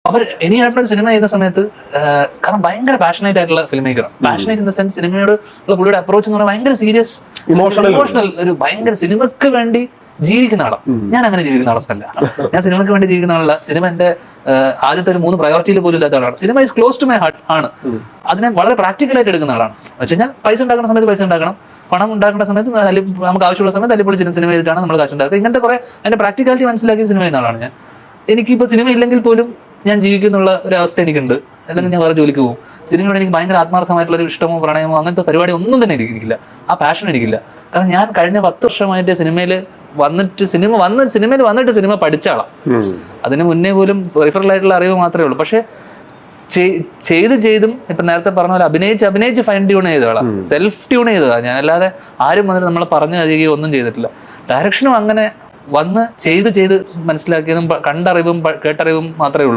അവർ ഇനിയായിട്ടുള്ള cinema ചെയ്യുന്ന സമയത്ത് കാരണം ഭയങ്കര പാഷനേറ്റ് ആയിട്ടുള്ള ഫിലിം മേക്കറാണ്. പാഷനേറ്റ് ഇൻ ദ സെൻസ് സിനിമയോട് ഉള്ള പുള്ളിയുടെ അപ്രോച്ച് എന്ന് പറഞ്ഞാൽ ഭയങ്കര സീരിയസ് ഇമോഷണൽ ഒരു ഭയങ്കര സിനിമക്ക് വേണ്ടി ജീവിക്കുന്ന ആളാണ്. ഞാൻ അങ്ങനെ ജീവിക്കുന്ന ആളല്ല. ഞാൻ സിനിമയ്ക്ക് വേണ്ടി ജീവിക്കുന്ന ആളല്ല. സിനിമ എന്റെ ആദ്യത്തെ ഒരു 3 പ്രയോറിറ്റിയിൽ പോലും ഇല്ലാത്ത ആളാണ്. Cinema is close to my heart ആണ്. അതിനെ വളരെ പ്രാക്ടിക്കലായിട്ട് എടുക്കുന്ന ആളാണ്. വെച്ച് കഴിഞ്ഞാൽ പൈസ ഉണ്ടാക്കുന്ന സമയത്ത് പൈസ ഉണ്ടാക്കണം, പണം ഉണ്ടാക്കേണ്ട സമയത്ത് നമുക്ക് ആവശ്യമുള്ള സമയത്ത് തല്ലിപ്പൊളി സിനിമ ചെയ്തിട്ടാണ് നമ്മൾ കാശ് ഉണ്ടാക്കുക. ഇങ്ങനത്തെ കുറെ അതിന്റെ പ്രാക്ടിക്കാലിറ്റി മനസ്സിലാക്കിയ സിനിമ ചെയ്യുന്ന ആളാണ് ഞാൻ. എനിക്കിപ്പോൾ സിനിമ ഇല്ലെങ്കിൽ പോലും ഞാൻ ജീവിക്കുന്നുള്ള ഒരു അവസ്ഥ എനിക്കുണ്ട്. അല്ലെങ്കിൽ ഞാൻ വേറെ ജോലിക്ക് പോകും. സിനിമയോട് എനിക്ക് ഭയങ്കര ആത്മാർത്ഥമായിട്ടുള്ള ഒരു ഇഷ്ടമോ പ്രണയമോ അങ്ങനത്തെ പരിപാടി ഒന്നും തന്നെ എനിക്കില്ല. ആ പാഷൻ എനിക്കില്ല. കാരണം ഞാൻ കഴിഞ്ഞ 10 വർഷമായിട്ട് സിനിമയിൽ വന്നിട്ട് സിനിമ പഠിച്ച ആളാണ്. അതിന് മുന്നേ പോലും പെരിഫറൽ ആയിട്ടുള്ള അറിവ് മാത്രമേ ഉള്ളൂ. പക്ഷെ ചെയ്തും ഇപ്പൊ നേരത്തെ പറഞ്ഞ പോലെ അഭിനയിച്ച് ഫൈൻ ട്യൂൺ ചെയ്തതാണ്, സെൽഫ് ട്യൂൺ ചെയ്തതാണ് ഞാൻ. അല്ലാതെ ആരും വന്നിട്ട് നമ്മളെ പറഞ്ഞു കഴിയുകയോ ഒന്നും ചെയ്തിട്ടില്ല. ഡയറക്ഷനും അങ്ങനെ വന്ന് ചെയ്ത് മനസ്സിലാക്കിയതും കണ്ടറിവും കേട്ടറിവും മാത്രമേ ഉള്ളൂ.